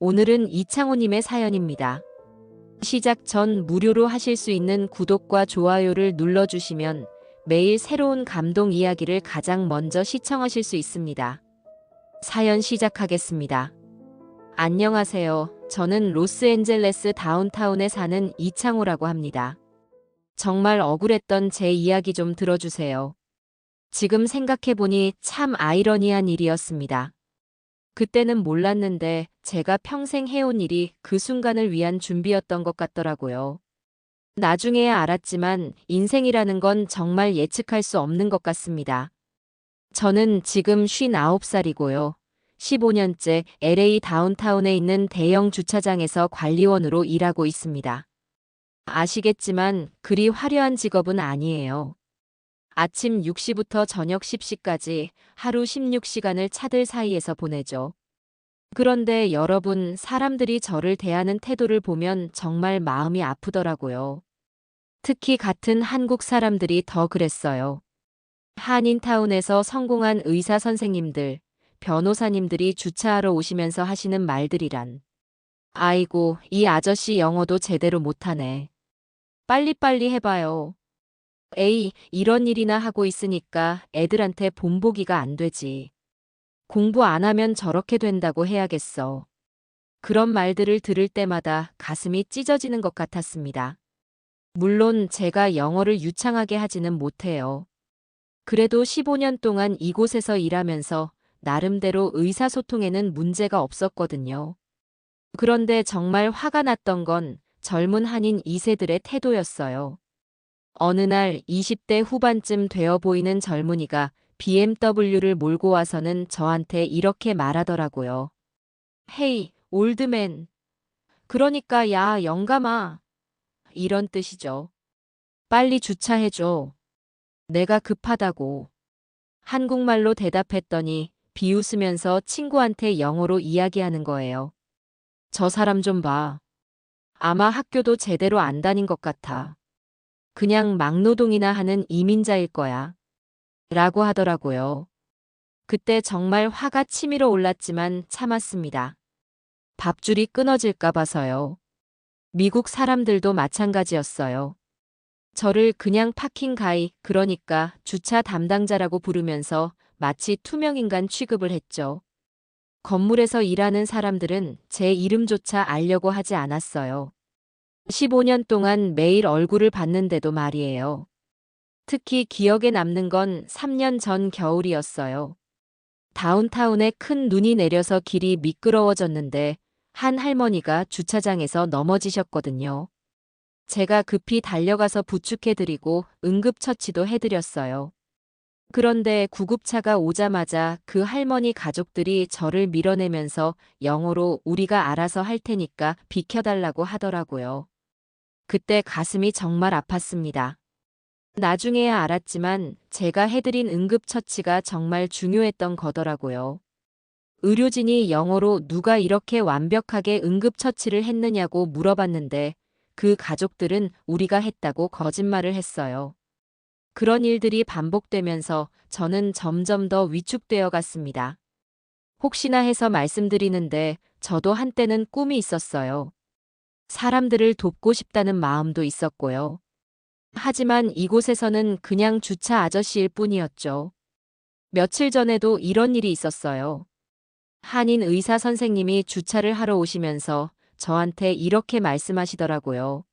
오늘은 이창호님의 사연입니다. 시작 전 무료로 하실 수 있는 구독과 좋아요를 눌러주시면 매일 새로운 감동 이야기를 가장 먼저 시청하실 수 있습니다. 사연 시작하겠습니다. 안녕하세요. 저는 로스앤젤레스 다운타운에 사는 이창호라고 합니다. 정말 억울했던 제 이야기 좀 들어주세요. 지금 생각해보니 참 아이러니한 일이었습니다. 그때는 몰랐는데 제가 평생 해온 일이 그 순간을 위한 준비였던 것 같더라고요. 나중에야 알았지만 인생이라는 건 정말 예측할 수 없는 것 같습니다. 저는 지금 59살이고요. 15년째 LA 다운타운에 있는 대형 주차장에서 관리원으로 일하고 있습니다. 아시겠지만 그리 화려한 직업은 아니에요. 아침 6시부터 저녁 10시까지 하루 16시간을 차들 사이에서 보내죠. 그런데 여러분, 사람들이 저를 대하는 태도를 보면 정말 마음이 아프더라고요. 특히 같은 한국 사람들이 더 그랬어요. 한인타운에서 성공한 의사 선생님들, 변호사님들이 주차하러 오시면서 하시는 말들이란. 아이고, 이 아저씨 영어도 제대로 못하네. 빨리빨리 해봐요. 에이, 이런 일이나 하고 있으니까 애들한테 본보기가 안 되지. 공부 안 하면 저렇게 된다고 해야겠어. 그런 말들을 들을 때마다 가슴이 찢어지는 것 같았습니다. 물론 제가 영어를 유창하게 하지는 못해요. 그래도 15년 동안 이곳에서 일하면서 나름대로 의사소통에는 문제가 없었거든요. 그런데 정말 화가 났던 건 젊은 한인 2세들의 태도였어요. 어느 날 20대 후반쯤 되어 보이는 젊은이가 BMW를 몰고 와서는 저한테 이렇게 말하더라고요. 헤이, 올드맨. 그러니까 야, 영감아. 이런 뜻이죠. 빨리 주차해줘. 내가 급하다고. 한국말로 대답했더니 비웃으면서 친구한테 영어로 이야기하는 거예요. 저 사람 좀 봐. 아마 학교도 제대로 안 다닌 것 같아. 그냥 막노동이나 하는 이민자일 거야. 라고 하더라고요. 그때 정말 화가 치밀어 올랐지만 참았습니다. 밥줄이 끊어질까 봐서요. 미국 사람들도 마찬가지였어요. 저를 그냥 파킹 가이, 그러니까 주차 담당자라고 부르면서 마치 투명인간 취급을 했죠. 건물에서 일하는 사람들은 제 이름조차 알려고 하지 않았어요. 15년 동안 매일 얼굴을 봤는데도 말이에요. 특히 기억에 남는 건 3년 전 겨울이었어요. 다운타운에 큰 눈이 내려서 길이 미끄러워졌는데 한 할머니가 주차장에서 넘어지셨거든요. 제가 급히 달려가서 부축해드리고 응급처치도 해드렸어요. 그런데 구급차가 오자마자 그 할머니 가족들이 저를 밀어내면서 영어로 우리가 알아서 할 테니까 비켜달라고 하더라고요. 그때 가슴이 정말 아팠습니다. 나중에야 알았지만 제가 해드린 응급처치가 정말 중요했던 거더라고요. 의료진이 영어로 누가 이렇게 완벽하게 응급처치를 했느냐고 물어봤는데 그 가족들은 우리가 했다고 거짓말을 했어요. 그런 일들이 반복되면서 저는 점점 더 위축되어 갔습니다. 혹시나 해서 말씀드리는데 저도 한때는 꿈이 있었어요. 사람들을 돕고 싶다는 마음도 있었고요. 하지만 이곳에서는 그냥 주차 아저씨일 뿐이었죠. 며칠 전에도 이런 일이 있었어요. 한인 의사 선생님이 주차를 하러 오시면서 저한테 이렇게 말씀하시더라고요.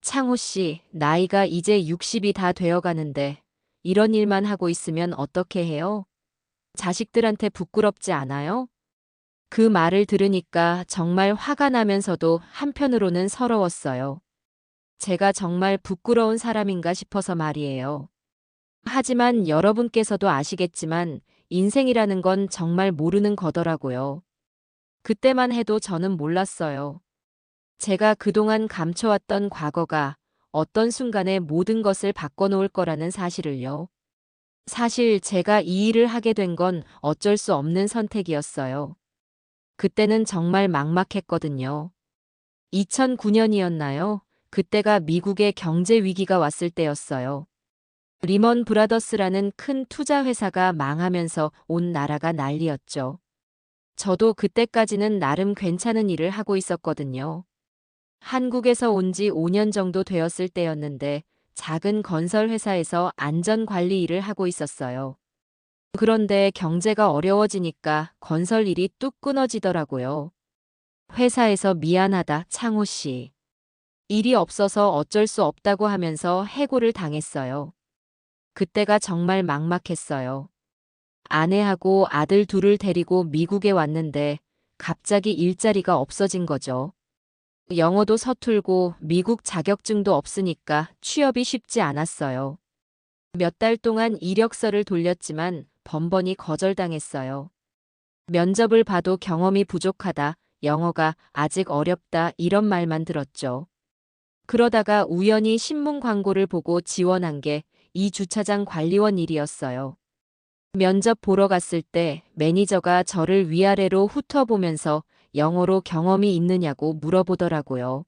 창호 씨, 나이가 이제 60이 다 되어 가는데 이런 일만 하고 있으면 어떻게 해요? 자식들한테 부끄럽지 않아요? 그 말을 들으니까 정말 화가 나면서도 한편으로는 서러웠어요. 제가 정말 부끄러운 사람인가 싶어서 말이에요. 하지만 여러분께서도 아시겠지만 인생이라는 건 정말 모르는 거더라고요. 그때만 해도 저는 몰랐어요. 제가 그동안 감춰왔던 과거가 어떤 순간에 모든 것을 바꿔놓을 거라는 사실을요. 사실 제가 이 일을 하게 된 건 어쩔 수 없는 선택이었어요. 그때는 정말 막막했거든요. 2009년이었나요? 그때가 미국의 경제 위기가 왔을 때였어요. 리먼 브라더스라는 큰 투자 회사가 망하면서 온 나라가 난리였죠. 저도 그때까지는 나름 괜찮은 일을 하고 있었거든요. 한국에서 온 지 5년 정도 되었을 때였는데 작은 건설 회사에서 안전관리 일을 하고 있었어요. 그런데 경제가 어려워지니까 건설 일이 뚝 끊어지더라고요. 회사에서 미안하다, 창호 씨. 일이 없어서 어쩔 수 없다고 하면서 해고를 당했어요. 그때가 정말 막막했어요. 아내하고 아들 둘을 데리고 미국에 왔는데 갑자기 일자리가 없어진 거죠. 영어도 서툴고 미국 자격증도 없으니까 취업이 쉽지 않았어요. 몇 달 동안 이력서를 돌렸지만 번번이 거절당했어요. 면접을 봐도 경험이 부족하다, 영어가 아직 어렵다 이런 말만 들었죠. 그러다가 우연히 신문 광고를 보고 지원한 게 이 주차장 관리원 일이었어요. 면접 보러 갔을 때 매니저가 저를 위아래로 훑어보면서 영어로 경험이 있느냐고 물어보더라고요.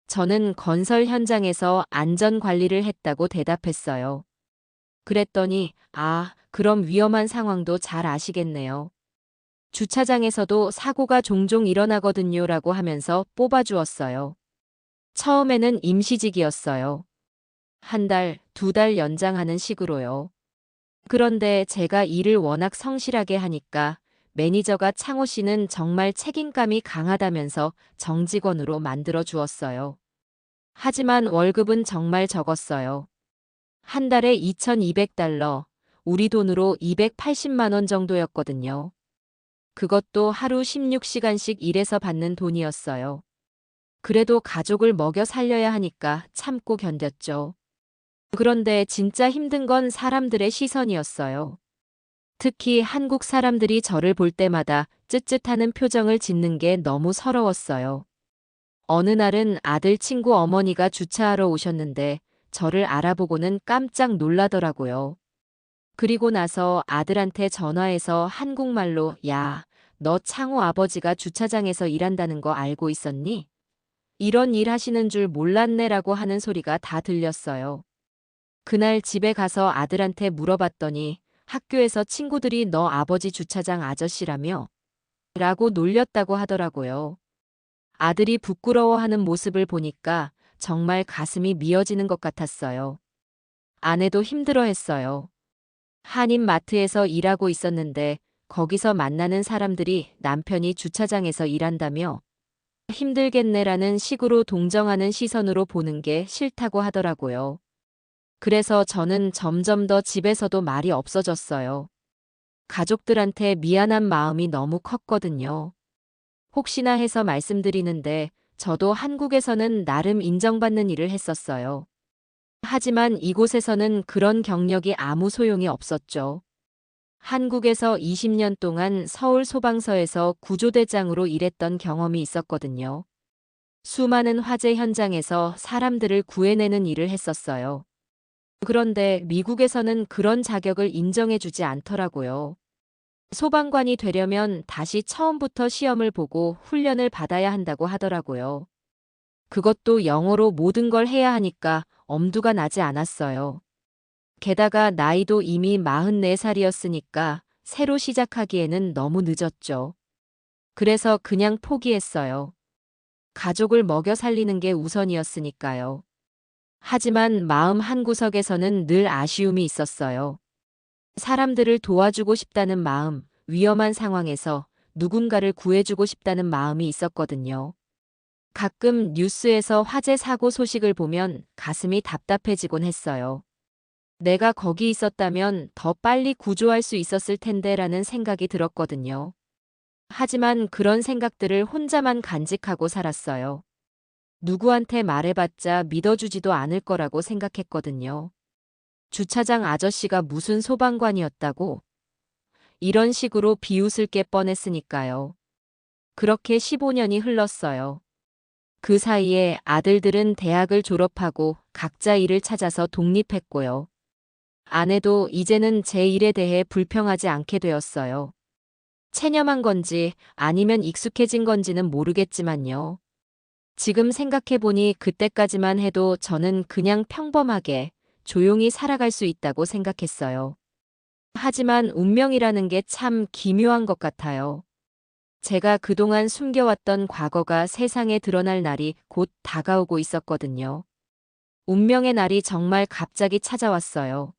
저는 건설 현장에서 안전 관리를 했다고 대답했어요. 그랬더니, 아, 그럼 위험한 상황도 잘 아시겠네요. 주차장에서도 사고가 종종 일어나거든요 라고 하면서 뽑아주었어요. 처음에는 임시직이었어요. 한 달, 두 달 연장하는 식으로요. 그런데 제가 일을 워낙 성실하게 하니까 매니저가 창호 씨는 정말 책임감이 강하다면서 정직원으로 만들어 주었어요. 하지만 월급은 정말 적었어요. 한 달에 2,200달러, 우리 돈으로 280만 원 정도였거든요. 그것도 하루 16시간씩 일해서 받는 돈이었어요. 그래도 가족을 먹여 살려야 하니까 참고 견뎠죠. 그런데 진짜 힘든 건 사람들의 시선이었어요. 특히 한국 사람들이 저를 볼 때마다 쯧쯧하는 표정을 짓는 게 너무 서러웠어요. 어느 날은 아들 친구 어머니가 주차하러 오셨는데 저를 알아보고는 깜짝 놀라더라고요. 그리고 나서 아들한테 전화해서 한국말로 야, 너 창호 아버지가 주차장에서 일한다는 거 알고 있었니? 이런 일 하시는 줄 몰랐네라고 하는 소리가 다 들렸어요. 그날 집에 가서 아들한테 물어봤더니 학교에서 친구들이 너 아버지 주차장 아저씨라며? 라고 놀렸다고 하더라고요. 아들이 부끄러워하는 모습을 보니까 정말 가슴이 미어지는 것 같았어요. 아내도 힘들어했어요. 한인마트에서 일하고 있었는데 거기서 만나는 사람들이 남편이 주차장에서 일한다며 힘들겠네라는 식으로 동정하는 시선으로 보는 게 싫다고 하더라고요. 그래서 저는 점점 더 집에서도 말이 없어졌어요. 가족들한테 미안한 마음이 너무 컸거든요. 혹시나 해서 말씀드리는데 저도 한국에서는 나름 인정받는 일을 했었어요. 하지만 이곳에서는 그런 경력이 아무 소용이 없었죠. 한국에서 20년 동안 서울 소방서에서 구조대장으로 일했던 경험이 있었거든요. 수많은 화재 현장에서 사람들을 구해내는 일을 했었어요. 그런데 미국에서는 그런 자격을 인정해주지 않더라고요. 소방관이 되려면 다시 처음부터 시험을 보고 훈련을 받아야 한다고 하더라고요. 그것도 영어로 모든 걸 해야 하니까 엄두가 나지 않았어요. 게다가 나이도 이미 44살이었으니까 새로 시작하기에는 너무 늦었죠. 그래서 그냥 포기했어요. 가족을 먹여 살리는 게 우선이었으니까요. 하지만 마음 한구석에서는 늘 아쉬움이 있었어요. 사람들을 도와주고 싶다는 마음, 위험한 상황에서 누군가를 구해주고 싶다는 마음이 있었거든요. 가끔 뉴스에서 화재 사고 소식을 보면 가슴이 답답해지곤 했어요. 내가 거기 있었다면 더 빨리 구조할 수 있었을 텐데라는 생각이 들었거든요. 하지만 그런 생각들을 혼자만 간직하고 살았어요. 누구한테 말해봤자 믿어주지도 않을 거라고 생각했거든요. 주차장 아저씨가 무슨 소방관이었다고? 이런 식으로 비웃을 게 뻔했으니까요. 그렇게 15년이 흘렀어요. 그 사이에 아들들은 대학을 졸업하고 각자 일을 찾아서 독립했고요. 아내도 이제는 제 일에 대해 불평하지 않게 되었어요. 체념한 건지 아니면 익숙해진 건지는 모르겠지만요. 지금 생각해보니 그때까지만 해도 저는 그냥 평범하게 조용히 살아갈 수 있다고 생각했어요. 하지만 운명이라는 게 참 기묘한 것 같아요. 제가 그동안 숨겨왔던 과거가 세상에 드러날 날이 곧 다가오고 있었거든요. 운명의 날이 정말 갑자기 찾아왔어요.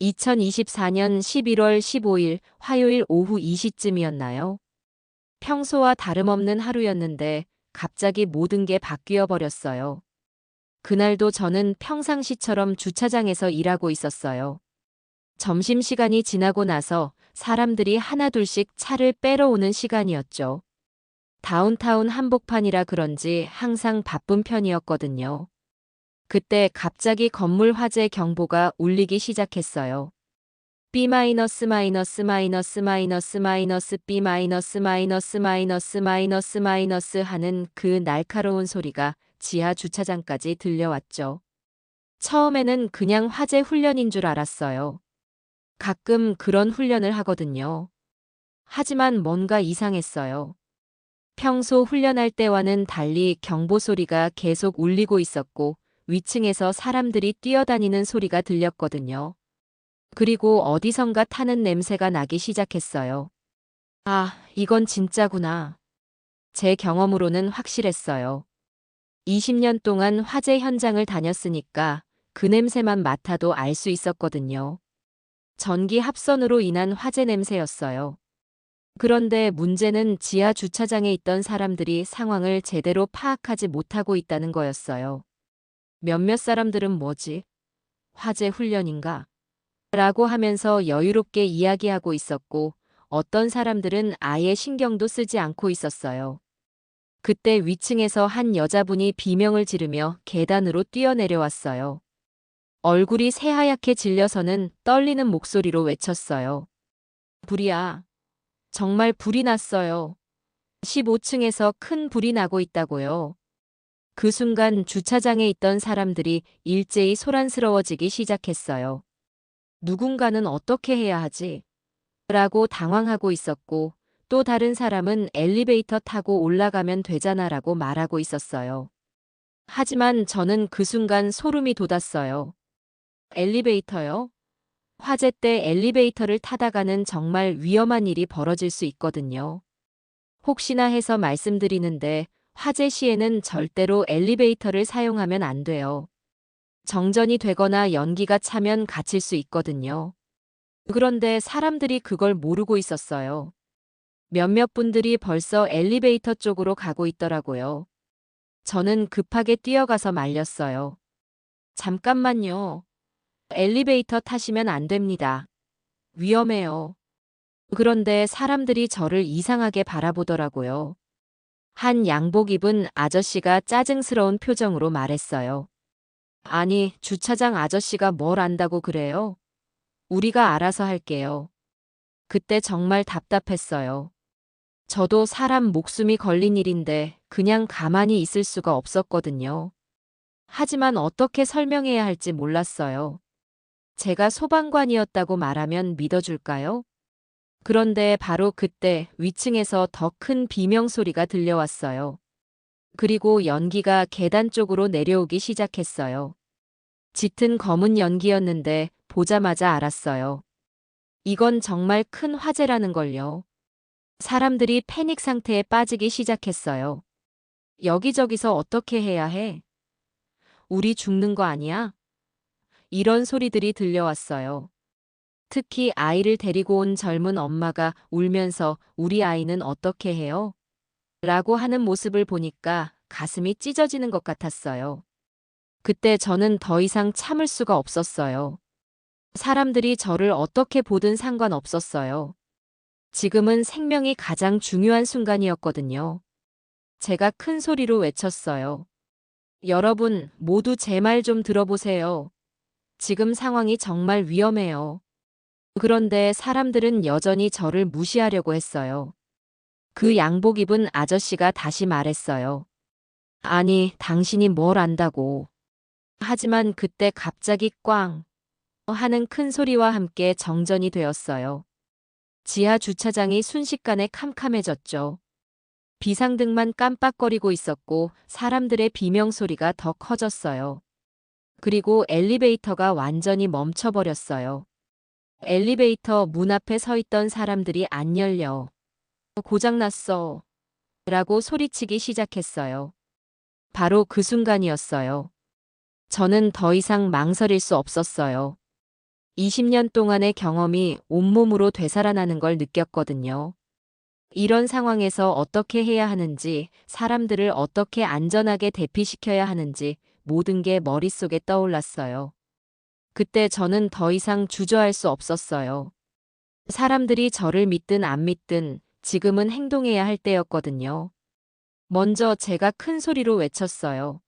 2024년 11월 15일 화요일 오후 2시쯤이었나요? 평소와 다름없는 하루였는데 갑자기 모든 게 바뀌어 버렸어요. 그날도 저는 평상시처럼 주차장에서 일하고 있었어요. 점심시간이 지나고 나서 사람들이 하나둘씩 차를 빼러 오는 시간이었죠. 다운타운 한복판이라 그런지 항상 바쁜 편이었거든요. 그때 갑자기 건물 화재 경보가 울리기 시작했어요. B 마이너스 마이너스 마이너스 마이너스 마이너스 B 마이너스 마이너스 마이너스 마이너스 마이너스 하는 그 날카로운 소리가 지하 주차장까지 들려왔죠. 처음에는 그냥 화재 훈련인 줄 알았어요. 가끔 그런 훈련을 하거든요. 하지만 뭔가 이상했어요. 평소 훈련할 때와는 달리 경보 소리가 계속 울리고 있었고 위층에서 사람들이 뛰어다니는 소리가 들렸거든요. 그리고 어디선가 타는 냄새가 나기 시작했어요. 아, 이건 진짜구나. 제 경험으로는 확실했어요. 20년 동안 화재 현장을 다녔으니까 그 냄새만 맡아도 알 수 있었거든요. 전기 합선으로 인한 화재 냄새였어요. 그런데 문제는 지하 주차장에 있던 사람들이 상황을 제대로 파악하지 못하고 있다는 거였어요. 몇몇 사람들은 뭐지? 화재 훈련인가? 라고 하면서 여유롭게 이야기하고 있었고, 어떤 사람들은 아예 신경도 쓰지 않고 있었어요. 그때 위층에서 한 여자분이 비명을 지르며 계단으로 뛰어내려왔어요. 얼굴이 새하얗게 질려서는 떨리는 목소리로 외쳤어요. 불이야. 정말 불이 났어요. 15층에서 큰 불이 나고 있다고요. 그 순간 주차장에 있던 사람들이 일제히 소란스러워지기 시작했어요. 누군가는 어떻게 해야 하지? 라고 당황하고 있었고, 또 다른 사람은 엘리베이터 타고 올라가면 되잖아라고 말하고 있었어요. 하지만 저는 그 순간 소름이 돋았어요. 엘리베이터요? 화재 때 엘리베이터를 타다가는 정말 위험한 일이 벌어질 수 있거든요. 혹시나 해서 말씀드리는데 화재 시에는 절대로 엘리베이터를 사용하면 안 돼요. 정전이 되거나 연기가 차면 갇힐 수 있거든요. 그런데 사람들이 그걸 모르고 있었어요. 몇몇 분들이 벌써 엘리베이터 쪽으로 가고 있더라고요. 저는 급하게 뛰어가서 말렸어요. 잠깐만요. 엘리베이터 타시면 안 됩니다. 위험해요. 그런데 사람들이 저를 이상하게 바라보더라고요. 한 양복 입은 아저씨가 짜증스러운 표정으로 말했어요. 아니, 주차장 아저씨가 뭘 안다고 그래요? 우리가 알아서 할게요. 그때 정말 답답했어요. 저도 사람 목숨이 걸린 일인데 그냥 가만히 있을 수가 없었거든요. 하지만 어떻게 설명해야 할지 몰랐어요. 제가 소방관이었다고 말하면 믿어줄까요? 그런데 바로 그때 위층에서 더 큰 비명 소리가 들려왔어요. 그리고 연기가 계단 쪽으로 내려오기 시작했어요. 짙은 검은 연기였는데 보자마자 알았어요. 이건 정말 큰 화재라는 걸요. 사람들이 패닉 상태에 빠지기 시작했어요. 여기저기서 어떻게 해야 해? 우리 죽는 거 아니야? 이런 소리들이 들려왔어요. 특히 아이를 데리고 온 젊은 엄마가 울면서 우리 아이는 어떻게 해요? 라고 하는 모습을 보니까 가슴이 찢어지는 것 같았어요. 그때 저는 더 이상 참을 수가 없었어요. 사람들이 저를 어떻게 보든 상관없었어요. 지금은 생명이 가장 중요한 순간이었거든요. 제가 큰 소리로 외쳤어요. 여러분, 모두 제 말 좀 들어보세요. 지금 상황이 정말 위험해요. 그런데 사람들은 여전히 저를 무시하려고 했어요. 그 양복 입은 아저씨가 다시 말했어요. 아니, 당신이 뭘 안다고. 하지만 그때 갑자기 꽝 하는 큰 소리와 함께 정전이 되었어요. 지하 주차장이 순식간에 캄캄해졌죠. 비상등만 깜빡거리고 있었고 사람들의 비명소리가 더 커졌어요. 그리고 엘리베이터가 완전히 멈춰버렸어요. 엘리베이터 문 앞에 서 있던 사람들이 안 열려. 고장났어. 라고 소리치기 시작했어요. 바로 그 순간이었어요. 저는 더 이상 망설일 수 없었어요. 20년 동안의 경험이 온몸으로 되살아나는 걸 느꼈거든요. 이런 상황에서 어떻게 해야 하는지, 사람들을 어떻게 안전하게 대피시켜야 하는지 모든 게 머릿속에 떠올랐어요. 그때 저는 더 이상 주저할 수 없었어요. 사람들이 저를 믿든 안 믿든 지금은 행동해야 할 때였거든요. 먼저 제가 큰 소리로 외쳤어요.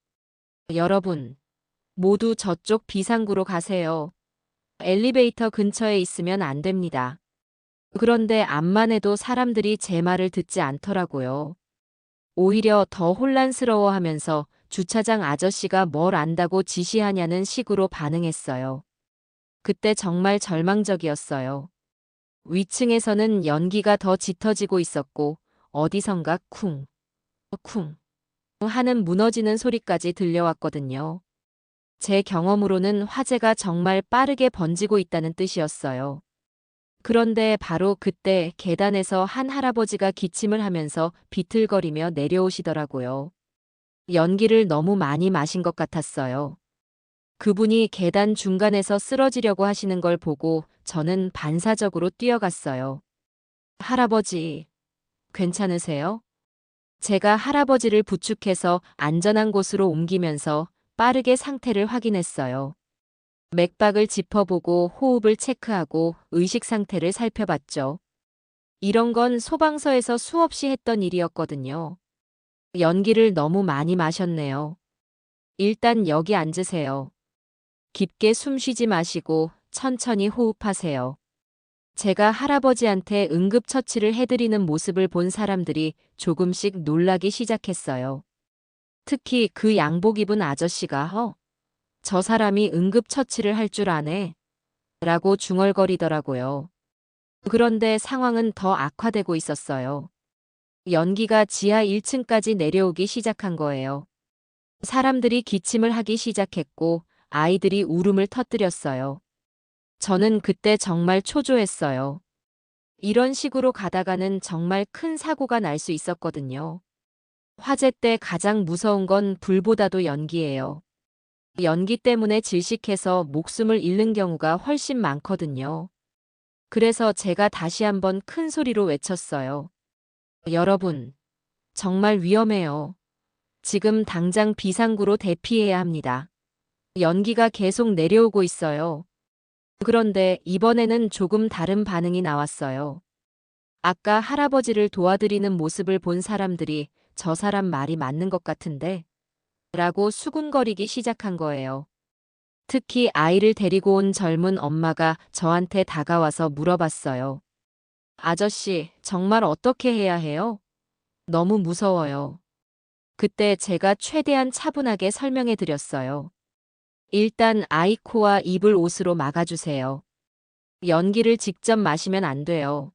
여러분, 모두 저쪽 비상구로 가세요. 엘리베이터 근처에 있으면 안 됩니다. 그런데 암만 해도 사람들이 제 말을 듣지 않더라고요. 오히려 더 혼란스러워 하면서 주차장 아저씨가 뭘 안다고 지시하냐는 식으로 반응했어요. 그때 정말 절망적이었어요. 위층에서는 연기가 더 짙어지고 있었고 어디선가 쿵, 쿵 하는 무너지는 소리까지 들려왔거든요. 제 경험으로는 화재가 정말 빠르게 번지고 있다는 뜻이었어요. 그런데 바로 그때 계단에서 한 할아버지가 기침을 하면서 비틀거리며 내려오시더라고요. 연기를 너무 많이 마신 것 같았어요. 그분이 계단 중간에서 쓰러지려고 하시는 걸 보고 저는 반사적으로 뛰어갔어요. 할아버지, 괜찮으세요? 제가 할아버지를 부축해서 안전한 곳으로 옮기면서 빠르게 상태를 확인했어요. 맥박을 짚어보고 호흡을 체크하고 의식 상태를 살펴봤죠. 이런 건 소방서에서 수없이 했던 일이었거든요. 연기를 너무 많이 마셨네요. 일단 여기 앉으세요. 깊게 숨 쉬지 마시고 천천히 호흡하세요. 제가 할아버지한테 응급처치를 해드리는 모습을 본 사람들이 조금씩 놀라기 시작했어요. 특히 그 양복 입은 아저씨가 저 사람이 응급처치를 할 줄 아네. 라고 중얼거리더라고요. 그런데 상황은 더 악화되고 있었어요. 연기가 지하 1층까지 내려오기 시작한 거예요. 사람들이 기침을 하기 시작했고 아이들이 울음을 터뜨렸어요. 저는 그때 정말 초조했어요. 이런 식으로 가다가는 정말 큰 사고가 날 수 있었거든요. 화재 때 가장 무서운 건 불보다도 연기예요. 연기 때문에 질식해서 목숨을 잃는 경우가 훨씬 많거든요. 그래서 제가 다시 한번 큰 소리로 외쳤어요. 여러분, 정말 위험해요. 지금 당장 비상구로 대피해야 합니다. 연기가 계속 내려오고 있어요. 그런데 이번에는 조금 다른 반응이 나왔어요. 아까 할아버지를 도와드리는 모습을 본 사람들이 저 사람 말이 맞는 것 같은데? 라고 수군거리기 시작한 거예요. 특히 아이를 데리고 온 젊은 엄마가 저한테 다가와서 물어봤어요. 아저씨, 정말 어떻게 해야 해요? 너무 무서워요. 그때 제가 최대한 차분하게 설명해 드렸어요. 일단 아이 코와 입을 옷으로 막아주세요. 연기를 직접 마시면 안 돼요.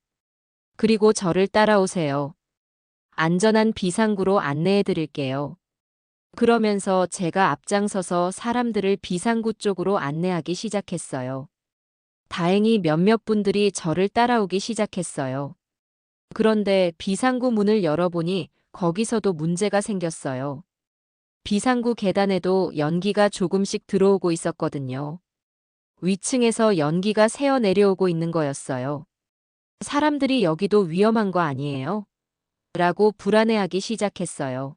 그리고 저를 따라오세요. 안전한 비상구로 안내해 드릴게요. 그러면서 제가 앞장서서 사람들을 비상구 쪽으로 안내하기 시작했어요. 다행히 몇몇 분들이 저를 따라오기 시작했어요. 그런데 비상구 문을 열어보니 거기서도 문제가 생겼어요. 비상구 계단에도 연기가 조금씩 들어오고 있었거든요. 위층에서 연기가 새어 내려오고 있는 거였어요. 사람들이 여기도 위험한 거 아니에요? 라고 불안해하기 시작했어요.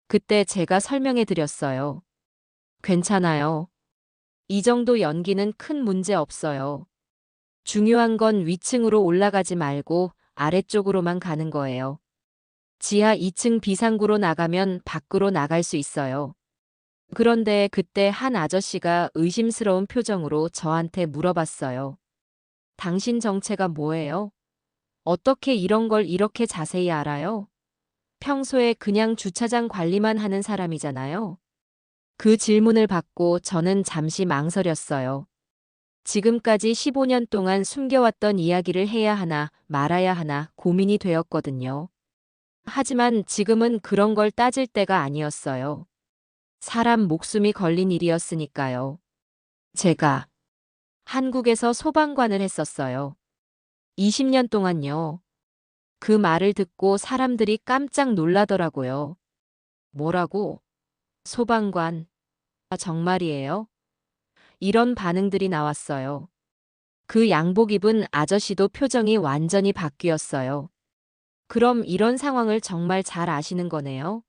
그때 제가 설명해 드렸어요. 괜찮아요. 이 정도 연기는 큰 문제 없어요. 중요한 건 위층으로 올라가지 말고 아래쪽으로만 가는 거예요. 지하 2층 비상구로 나가면 밖으로 나갈 수 있어요. 그런데 그때 한 아저씨가 의심스러운 표정으로 저한테 물어봤어요. 당신 정체가 뭐예요? 어떻게 이런 걸 이렇게 자세히 알아요? 평소에 그냥 주차장 관리만 하는 사람이잖아요. 그 질문을 받고 저는 잠시 망설였어요. 지금까지 15년 동안 숨겨왔던 이야기를 해야 하나 말아야 하나 고민이 되었거든요. 하지만 지금은 그런 걸 따질 때가 아니었어요. 사람 목숨이 걸린 일이었으니까요. 제가 한국에서 소방관을 했었어요. 20년 동안요. 그 말을 듣고 사람들이 깜짝 놀라더라고요. 뭐라고? 소방관. 아, 정말이에요? 이런 반응들이 나왔어요. 그 양복 입은 아저씨도 표정이 완전히 바뀌었어요. 그럼 이런 상황을 정말 잘 아시는 거네요?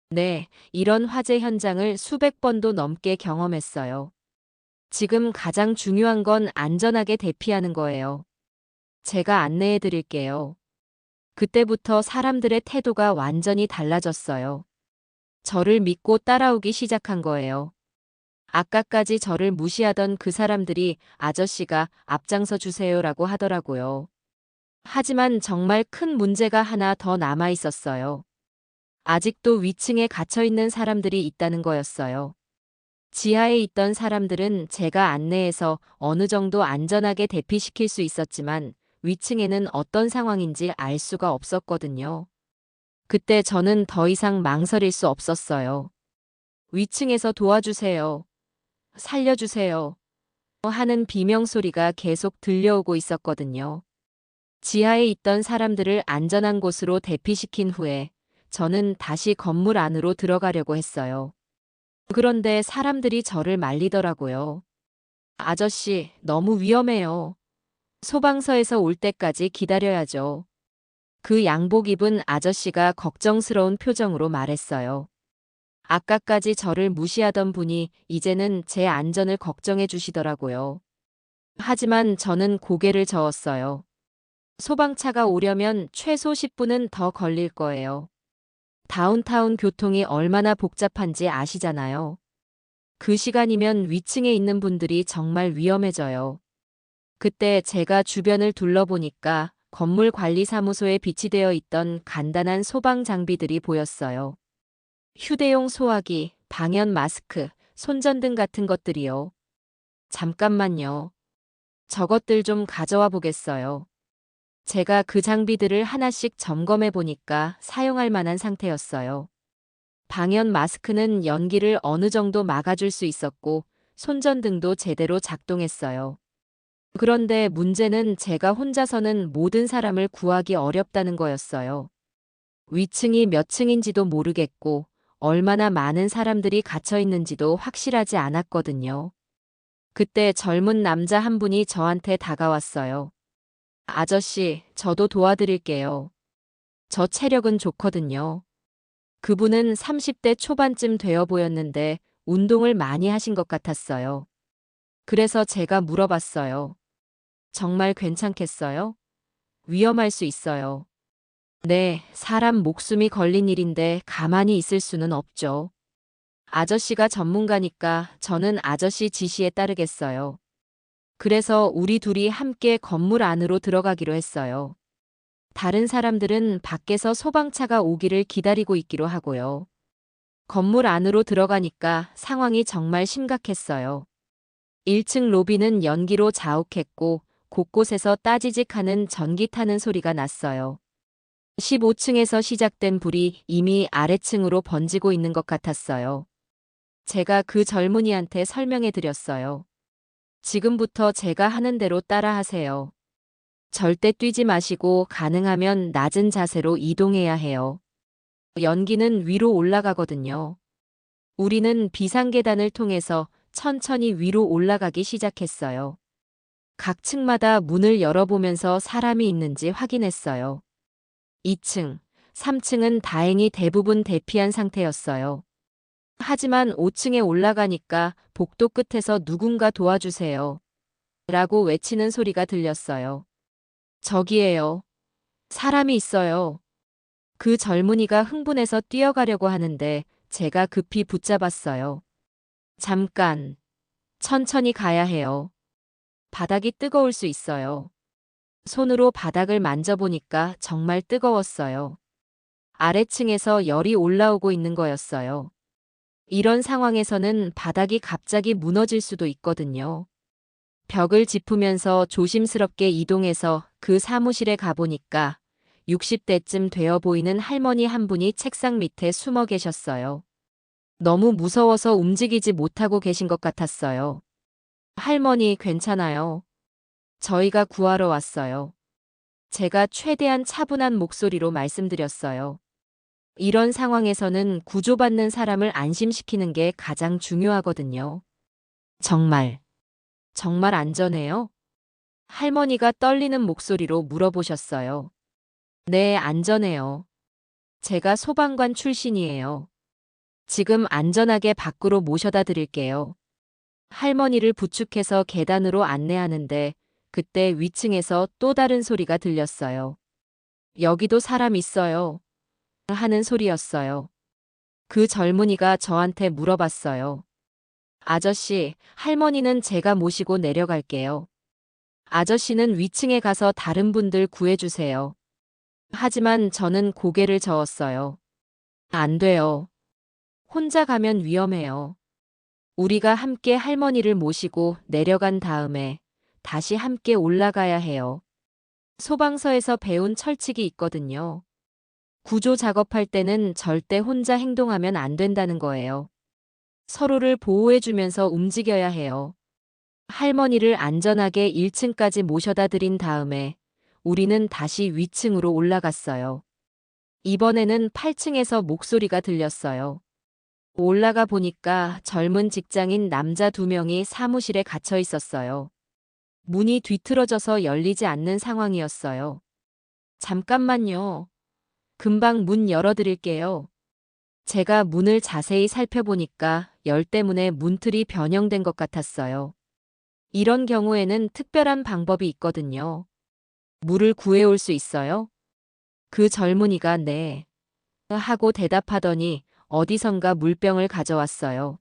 네, 이런 화재 현장을 수백 번도 넘게 경험했어요. 지금 가장 중요한 건 안전하게 대피하는 거예요. 제가 안내해 드릴게요. 그때부터 사람들의 태도가 완전히 달라졌어요. 저를 믿고 따라오기 시작한 거예요. 아까까지 저를 무시하던 그 사람들이 아저씨가 앞장서 주세요라고 하더라고요. 하지만 정말 큰 문제가 하나 더 남아 있었어요. 아직도 위층에 갇혀 있는 사람들이 있다는 거였어요. 지하에 있던 사람들은 제가 안내해서 어느 정도 안전하게 대피시킬 수 있었지만 위층에는 어떤 상황인지 알 수가 없었거든요. 그때 저는 더 이상 망설일 수 없었어요. 위층에서 도와주세요. 살려주세요. 하는 비명소리가 계속 들려오고 있었거든요. 지하에 있던 사람들을 안전한 곳으로 대피시킨 후에 저는 다시 건물 안으로 들어가려고 했어요. 그런데 사람들이 저를 말리더라고요. 아저씨, 너무 위험해요. 소방서에서 올 때까지 기다려야죠. 그 양복 입은 아저씨가 걱정스러운 표정으로 말했어요. 아까까지 저를 무시하던 분이 이제는 제 안전을 걱정해 주시더라고요. 하지만 저는 고개를 저었어요. 소방차가 오려면 최소 10분은 더 걸릴 거예요. 다운타운 교통이 얼마나 복잡한지 아시잖아요. 그 시간이면 위층에 있는 분들이 정말 위험해져요. 그때 제가 주변을 둘러보니까 건물 관리사무소에 비치되어 있던 간단한 소방 장비들이 보였어요. 휴대용 소화기, 방연 마스크, 손전등 같은 것들이요. 잠깐만요. 저것들 좀 가져와 보겠어요. 제가 그 장비들을 하나씩 점검해 보니까 사용할 만한 상태였어요. 방연 마스크는 연기를 어느 정도 막아줄 수 있었고, 손전등도 제대로 작동했어요. 그런데 문제는 제가 혼자서는 모든 사람을 구하기 어렵다는 거였어요. 위층이 몇 층인지도 모르겠고, 얼마나 많은 사람들이 갇혀 있는지도 확실하지 않았거든요. 그때 젊은 남자 한 분이 저한테 다가왔어요. 아저씨, 저도 도와드릴게요. 저 체력은 좋거든요. 그분은 30대 초반쯤 되어 보였는데 운동을 많이 하신 것 같았어요. 그래서 제가 물어봤어요. 정말 괜찮겠어요? 위험할 수 있어요. 네, 사람 목숨이 걸린 일인데 가만히 있을 수는 없죠. 아저씨가 전문가니까 저는 아저씨 지시에 따르겠어요. 그래서 우리 둘이 함께 건물 안으로 들어가기로 했어요. 다른 사람들은 밖에서 소방차가 오기를 기다리고 있기로 하고요. 건물 안으로 들어가니까 상황이 정말 심각했어요. 1층 로비는 연기로 자욱했고 곳곳에서 따지직하는 전기 타는 소리가 났어요. 15층에서 시작된 불이 이미 아래층으로 번지고 있는 것 같았어요. 제가 그 젊은이한테 설명해 드렸어요. 지금부터 제가 하는 대로 따라하세요. 절대 뛰지 마시고 가능하면 낮은 자세로 이동해야 해요. 연기는 위로 올라가거든요. 우리는 비상계단을 통해서 천천히 위로 올라가기 시작했어요. 각 층마다 문을 열어보면서 사람이 있는지 확인했어요. 2층, 3층은 다행히 대부분 대피한 상태였어요. 하지만 5층에 올라가니까 복도 끝에서 누군가 도와주세요. 라고 외치는 소리가 들렸어요. 저기에요. 사람이 있어요. 그 젊은이가 흥분해서 뛰어가려고 하는데 제가 급히 붙잡았어요. 잠깐. 천천히 가야 해요. 바닥이 뜨거울 수 있어요. 손으로 바닥을 만져보니까 정말 뜨거웠어요. 아래층에서 열이 올라오고 있는 거였어요. 이런 상황에서는 바닥이 갑자기 무너질 수도 있거든요. 벽을 짚으면서 조심스럽게 이동해서 그 사무실에 가보니까 60대쯤 되어 보이는 할머니 한 분이 책상 밑에 숨어 계셨어요. 너무 무서워서 움직이지 못하고 계신 것 같았어요. 할머니 괜찮아요. 저희가 구하러 왔어요. 제가 최대한 차분한 목소리로 말씀드렸어요. 이런 상황에서는 구조받는 사람을 안심시키는 게 가장 중요하거든요. 정말, 정말 안전해요? 할머니가 떨리는 목소리로 물어보셨어요. 네, 안전해요. 제가 소방관 출신이에요. 지금 안전하게 밖으로 모셔다 드릴게요. 할머니를 부축해서 계단으로 안내하는데 그때 위층에서 또 다른 소리가 들렸어요. 여기도 사람 있어요. 하는 소리였어요. 그 젊은이가 저한테 물어봤어요. 아저씨, 할머니는 제가 모시고 내려갈게요. 아저씨는 위층에 가서 다른 분들 구해주세요. 하지만 저는 고개를 저었어요. 안 돼요. 혼자 가면 위험해요. 우리가 함께 할머니를 모시고 내려간 다음에 다시 함께 올라가야 해요. 소방서에서 배운 철칙이 있거든요. 구조 작업할 때는 절대 혼자 행동하면 안 된다는 거예요. 서로를 보호해주면서 움직여야 해요. 할머니를 안전하게 1층까지 모셔다 드린 다음에 우리는 다시 위층으로 올라갔어요. 이번에는 8층에서 목소리가 들렸어요. 올라가 보니까 젊은 직장인 남자 2명이 사무실에 갇혀 있었어요. 문이 뒤틀어져서 열리지 않는 상황이었어요. 잠깐만요. 금방 문 열어드릴게요. 제가 문을 자세히 살펴보니까 열 때문에 문틀이 변형된 것 같았어요. 이런 경우에는 특별한 방법이 있거든요. 물을 구해올 수 있어요? 그 젊은이가 네. 하고 대답하더니 어디선가 물병을 가져왔어요.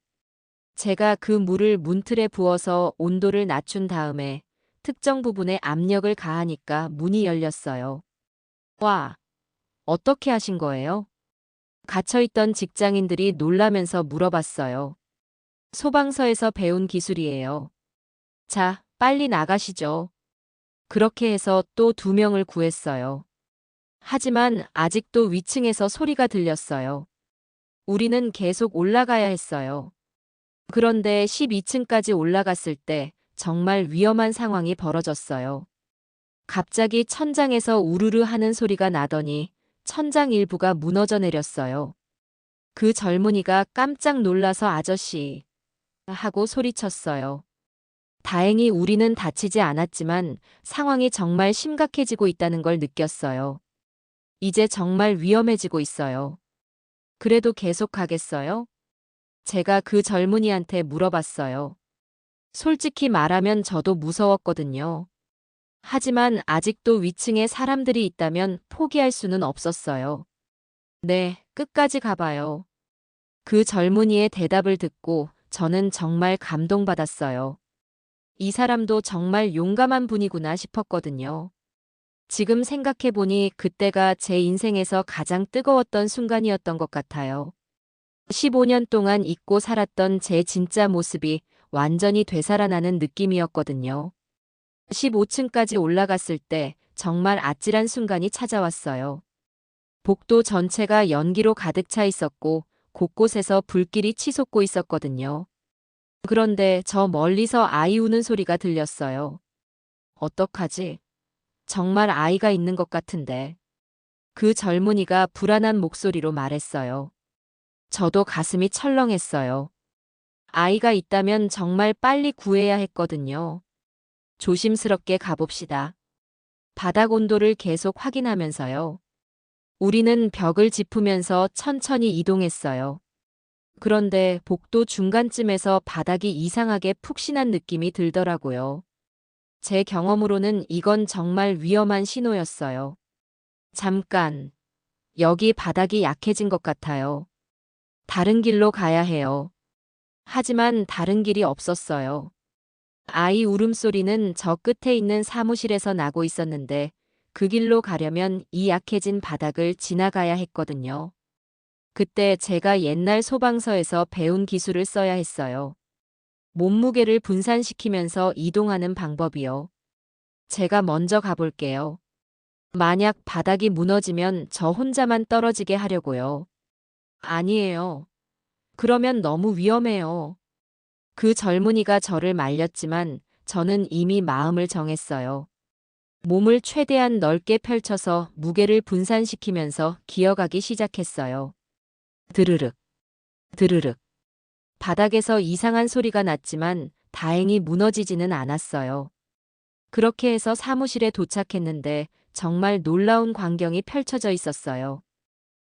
제가 그 물을 문틀에 부어서 온도를 낮춘 다음에 특정 부분에 압력을 가하니까 문이 열렸어요. 와, 어떻게 하신 거예요? 갇혀있던 직장인들이 놀라면서 물어봤어요. 소방서에서 배운 기술이에요. 자, 빨리 나가시죠. 그렇게 해서 또 2명을 구했어요. 하지만 아직도 위층에서 소리가 들렸어요. 우리는 계속 올라가야 했어요. 그런데 12층까지 올라갔을 때 정말 위험한 상황이 벌어졌어요. 갑자기 천장에서 우르르 하는 소리가 나더니 천장 일부가 무너져 내렸어요. 그 젊은이가 깜짝 놀라서 아저씨 하고 소리쳤어요. 다행히 우리는 다치지 않았지만 상황이 정말 심각해지고 있다는 걸 느꼈어요. 이제 정말 위험해지고 있어요. 그래도 계속 가겠어요? 제가 그 젊은이한테 물어봤어요. 솔직히 말하면 저도 무서웠거든요. 하지만 아직도 위층에 사람들이 있다면 포기할 수는 없었어요. 네, 끝까지 가봐요. 그 젊은이의 대답을 듣고 저는 정말 감동받았어요. 이 사람도 정말 용감한 분이구나 싶었거든요. 지금 생각해보니 그때가 제 인생에서 가장 뜨거웠던 순간이었던 것 같아요. 15년 동안 잊고 살았던 제 진짜 모습이 완전히 되살아나는 느낌이었거든요. 15층까지 올라갔을 때 정말 아찔한 순간이 찾아왔어요. 복도 전체가 연기로 가득 차 있었고 곳곳에서 불길이 치솟고 있었거든요. 그런데 저 멀리서 아이 우는 소리가 들렸어요. 어떡하지? 정말 아이가 있는 것 같은데. 그 젊은이가 불안한 목소리로 말했어요. 저도 가슴이 철렁했어요. 아이가 있다면 정말 빨리 구해야 했거든요. 조심스럽게 가봅시다. 바닥 온도를 계속 확인하면서요. 우리는 벽을 짚으면서 천천히 이동했어요. 그런데 복도 중간쯤에서 바닥이 이상하게 푹신한 느낌이 들더라고요. 제 경험으로는 이건 정말 위험한 신호였어요. 잠깐, 여기 바닥이 약해진 것 같아요. 다른 길로 가야 해요. 하지만 다른 길이 없었어요. 아이 울음소리는 저 끝에 있는 사무실에서 나고 있었는데 그 길로 가려면 이 약해진 바닥을 지나가야 했거든요. 그때 제가 옛날 소방서에서 배운 기술을 써야 했어요. 몸무게를 분산시키면서 이동하는 방법이요. 제가 먼저 가볼게요. 만약 바닥이 무너지면 저 혼자만 떨어지게 하려고요. 아니에요. 그러면 너무 위험해요. 그 젊은이가 저를 말렸지만 저는 이미 마음을 정했어요. 몸을 최대한 넓게 펼쳐서 무게를 분산시키면서 기어가기 시작했어요. 드르륵, 드르륵. 바닥에서 이상한 소리가 났지만 다행히 무너지지는 않았어요. 그렇게 해서 사무실에 도착했는데 정말 놀라운 광경이 펼쳐져 있었어요.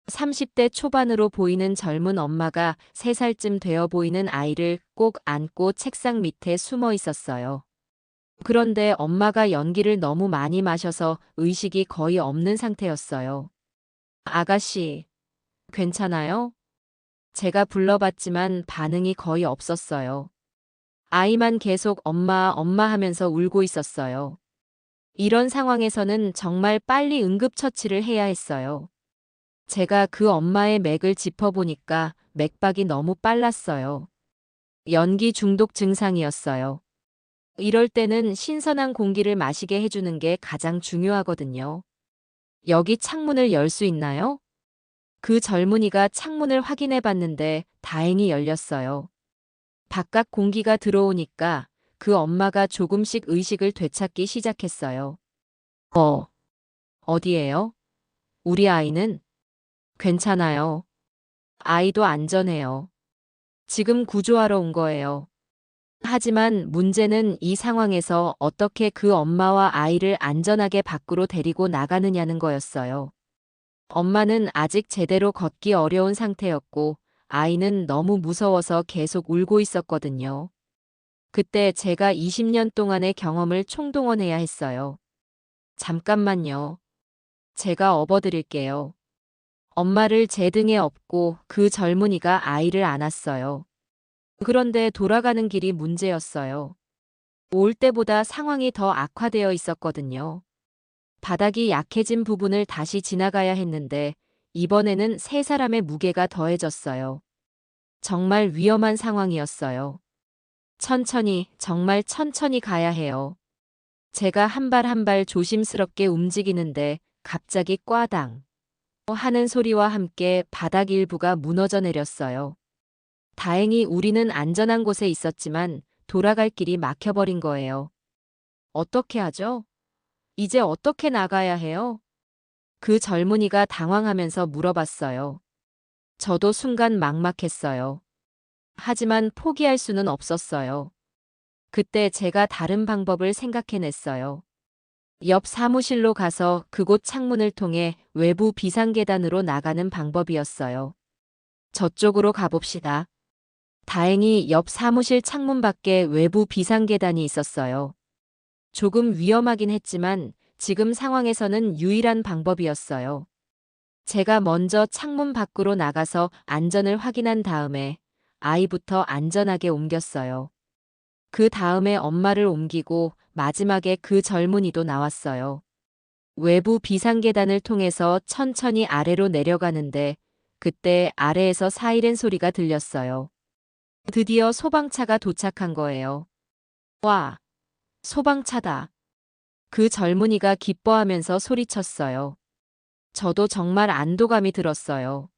30대 초반으로 보이는 젊은 엄마가 3살쯤 되어 보이는 아이를 꼭 안고 책상 밑에 숨어 있었어요. 그런데 엄마가 연기를 너무 많이 마셔서 의식이 거의 없는 상태였어요. 아가씨, 괜찮아요? 제가 불러봤지만 반응이 거의 없었어요. 아이만 계속 엄마, 엄마 하면서 울고 있었어요. 이런 상황에서는 정말 빨리 응급처치를 해야 했어요. 제가 그 엄마의 맥을 짚어보니까 맥박이 너무 빨랐어요. 연기 중독 증상이었어요. 이럴 때는 신선한 공기를 마시게 해주는 게 가장 중요하거든요. 여기 창문을 열 수 있나요? 그 젊은이가 창문을 확인해 봤는데 다행히 열렸어요. 바깥 공기가 들어오니까 그 엄마가 조금씩 의식을 되찾기 시작했어요. 어디에요? 우리 아이는? 괜찮아요. 아이도 안전해요. 지금 구조하러 온 거예요. 하지만 문제는 이 상황에서 어떻게 그 엄마와 아이를 안전하게 밖으로 데리고 나가느냐는 거였어요. 엄마는 아직 제대로 걷기 어려운 상태였고 아이는 너무 무서워서 계속 울고 있었거든요. 그때 제가 20년 동안의 경험을 총동원해야 했어요. 잠깐만요. 제가 업어드릴게요. 엄마를 제 등에 업고 그 젊은이가 아이를 안았어요. 그런데 돌아가는 길이 문제였어요. 올 때보다 상황이 더 악화되어 있었거든요. 바닥이 약해진 부분을 다시 지나가야 했는데 이번에는 3사람의 무게가 더해졌어요. 정말 위험한 상황이었어요. 천천히, 정말 천천히 가야 해요. 제가 한 발 한 발 조심스럽게 움직이는데 갑자기 꽈당 하는 소리와 함께 바닥 일부가 무너져 내렸어요. 다행히 우리는 안전한 곳에 있었지만 돌아갈 길이 막혀버린 거예요. 어떻게 하죠? 이제 어떻게 나가야 해요? 그 젊은이가 당황하면서 물어봤어요. 저도 순간 막막했어요. 하지만 포기할 수는 없었어요. 그때 제가 다른 방법을 생각해냈어요. 옆 사무실로 가서 그곳 창문을 통해 외부 비상계단으로 나가는 방법이었어요. 저쪽으로 가봅시다. 다행히 옆 사무실 창문 밖에 외부 비상계단이 있었어요. 조금 위험하긴 했지만 지금 상황에서는 유일한 방법이었어요. 제가 먼저 창문 밖으로 나가서 안전을 확인한 다음에 아이부터 안전하게 옮겼어요. 그 다음에 엄마를 옮기고 마지막에 그 젊은이도 나왔어요. 외부 비상계단을 통해서 천천히 아래로 내려가는데 그때 아래에서 사이렌 소리가 들렸어요. 드디어 소방차가 도착한 거예요. 와, 소방차다. 그 젊은이가 기뻐하면서 소리쳤어요. 저도 정말 안도감이 들었어요.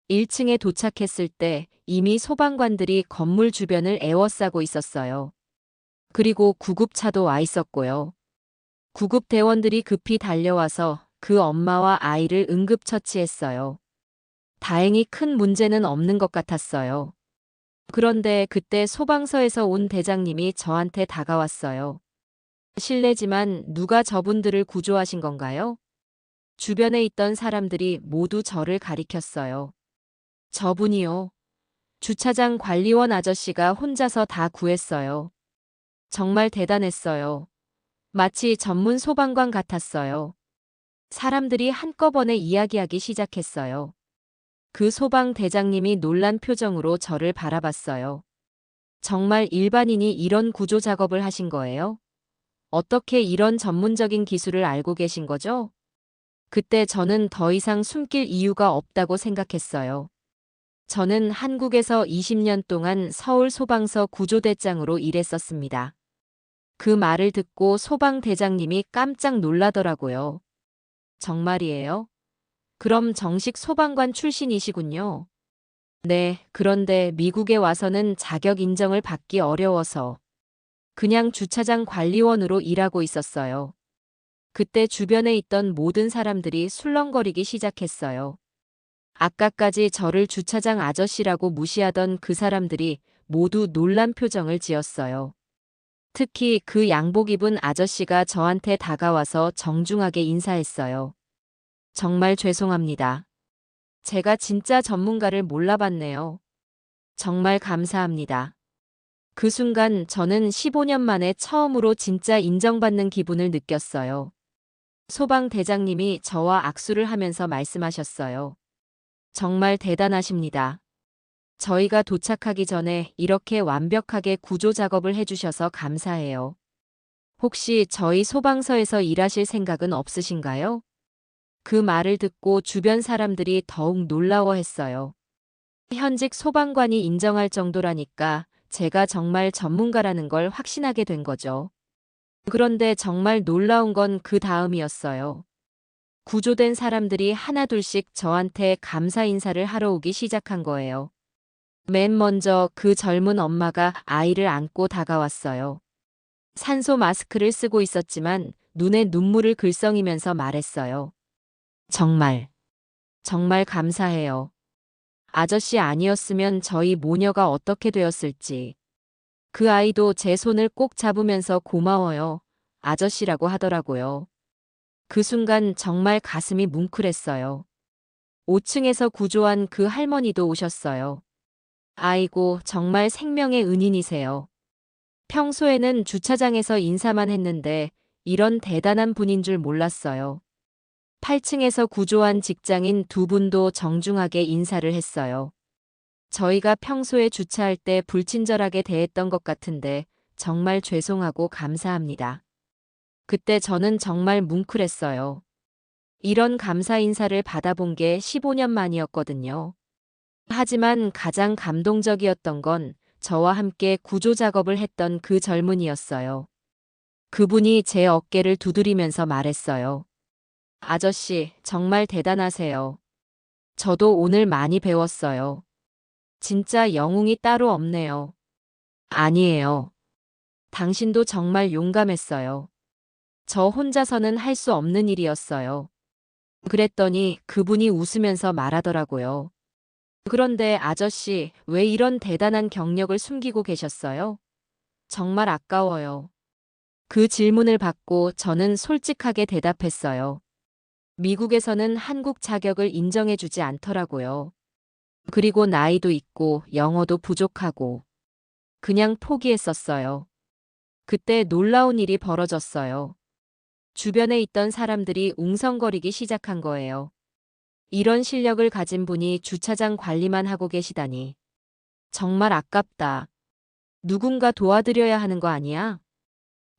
1층에 도착했을 때 이미 소방관들이 건물 주변을 에워싸고 있었어요. 그리고 구급차도 와 있었고요. 구급대원들이 급히 달려와서 그 엄마와 아이를 응급처치했어요. 다행히 큰 문제는 없는 것 같았어요. 그런데 그때 소방서에서 온 대장님이 저한테 다가왔어요. 실례지만 누가 저분들을 구조하신 건가요? 주변에 있던 사람들이 모두 저를 가리켰어요. 저분이요. 주차장 관리원 아저씨가 혼자서 다 구했어요. 정말 대단했어요. 마치 전문 소방관 같았어요. 사람들이 한꺼번에 이야기하기 시작했어요. 그 소방 대장님이 놀란 표정으로 저를 바라봤어요. 정말 일반인이 이런 구조 작업을 하신 거예요? 어떻게 이런 전문적인 기술을 알고 계신 거죠? 그때 저는 더 이상 숨길 이유가 없다고 생각했어요. 저는 한국에서 20년 동안 서울 소방서 구조대장으로 일했었습니다. 그 말을 듣고 소방대장님이 깜짝 놀라더라고요. 정말이에요? 그럼 정식 소방관 출신이시군요. 네, 그런데 미국에 와서는 자격 인정을 받기 어려워서 그냥 주차장 관리원으로 일하고 있었어요. 그때 주변에 있던 모든 사람들이 술렁거리기 시작했어요. 아까까지 저를 주차장 아저씨라고 무시하던 그 사람들이 모두 놀란 표정을 지었어요. 특히 그 양복 입은 아저씨가 저한테 다가와서 정중하게 인사했어요. 정말 죄송합니다. 제가 진짜 전문가를 몰라봤네요. 정말 감사합니다. 그 순간 저는 15년 만에 처음으로 진짜 인정받는 기분을 느꼈어요. 소방대장님이 저와 악수를 하면서 말씀하셨어요. 정말 대단하십니다. 저희가 도착하기 전에 이렇게 완벽하게 구조 작업을 해주셔서 감사해요. 혹시 저희 소방서에서 일하실 생각은 없으신가요? 그 말을 듣고 주변 사람들이 더욱 놀라워했어요. 현직 소방관이 인정할 정도라니까 제가 정말 전문가라는 걸 확신하게 된 거죠. 그런데 정말 놀라운 건 그 다음이었어요. 구조된 사람들이 하나둘씩 저한테 감사 인사를 하러 오기 시작한 거예요. 맨 먼저 그 젊은 엄마가 아이를 안고 다가왔어요. 산소 마스크를 쓰고 있었지만 눈에 눈물을 글썽이면서 말했어요. 정말, 정말 감사해요. 아저씨 아니었으면 저희 모녀가 어떻게 되었을지. 그 아이도 제 손을 꼭 잡으면서 고마워요. 아저씨라고 하더라고요. 그 순간 정말 가슴이 뭉클했어요. 5층에서 구조한 그 할머니도 오셨어요. 아이고, 정말 생명의 은인이세요. 평소에는 주차장에서 인사만 했는데 이런 대단한 분인 줄 몰랐어요. 8층에서 구조한 직장인 두 분도 정중하게 인사를 했어요. 저희가 평소에 주차할 때 불친절하게 대했던 것 같은데 정말 죄송하고 감사합니다. 그때 저는 정말 뭉클했어요. 이런 감사 인사를 받아본 게 15년 만이었거든요. 하지만 가장 감동적이었던 건 저와 함께 구조 작업을 했던 그 젊은이였어요. 그분이 제 어깨를 두드리면서 말했어요. 아저씨, 정말 대단하세요. 저도 오늘 많이 배웠어요. 진짜 영웅이 따로 없네요. 아니에요. 당신도 정말 용감했어요. 저 혼자서는 할 수 없는 일이었어요. 그랬더니 그분이 웃으면서 말하더라고요. 그런데 아저씨, 왜 이런 대단한 경력을 숨기고 계셨어요? 정말 아까워요. 그 질문을 받고 저는 솔직하게 대답했어요. 미국에서는 한국 자격을 인정해주지 않더라고요. 그리고 나이도 있고 영어도 부족하고 그냥 포기했었어요. 그때 놀라운 일이 벌어졌어요. 주변에 있던 사람들이 웅성거리기 시작한 거예요. 이런 실력을 가진 분이 주차장 관리만 하고 계시다니. 정말 아깝다. 누군가 도와드려야 하는 거 아니야?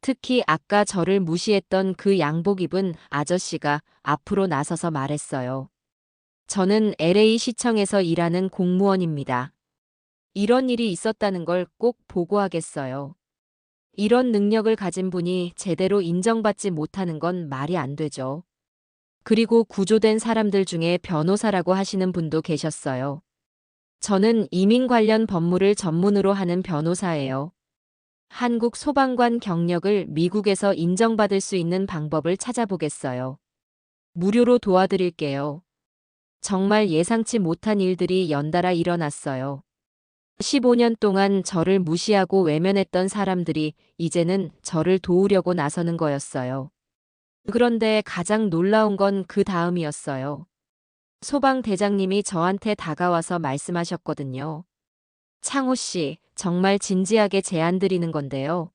특히 아까 저를 무시했던 그 양복 입은 아저씨가 앞으로 나서서 말했어요. 저는 LA 시청에서 일하는 공무원입니다. 이런 일이 있었다는 걸 꼭 보고하겠어요. 이런 능력을 가진 분이 제대로 인정받지 못하는 건 말이 안 되죠. 그리고 구조된 사람들 중에 변호사라고 하시는 분도 계셨어요. 저는 이민 관련 법무를 전문으로 하는 변호사예요. 한국 소방관 경력을 미국에서 인정받을 수 있는 방법을 찾아보겠어요. 무료로 도와드릴게요. 정말 예상치 못한 일들이 연달아 일어났어요. 15년 동안 저를 무시하고 외면했던 사람들이 이제는 저를 도우려고 나서는 거였어요. 그런데 가장 놀라운 건 그 다음이었어요. 소방대장님이 저한테 다가와서 말씀하셨거든요. 창호 씨, 정말 진지하게 제안 드리는 건데요.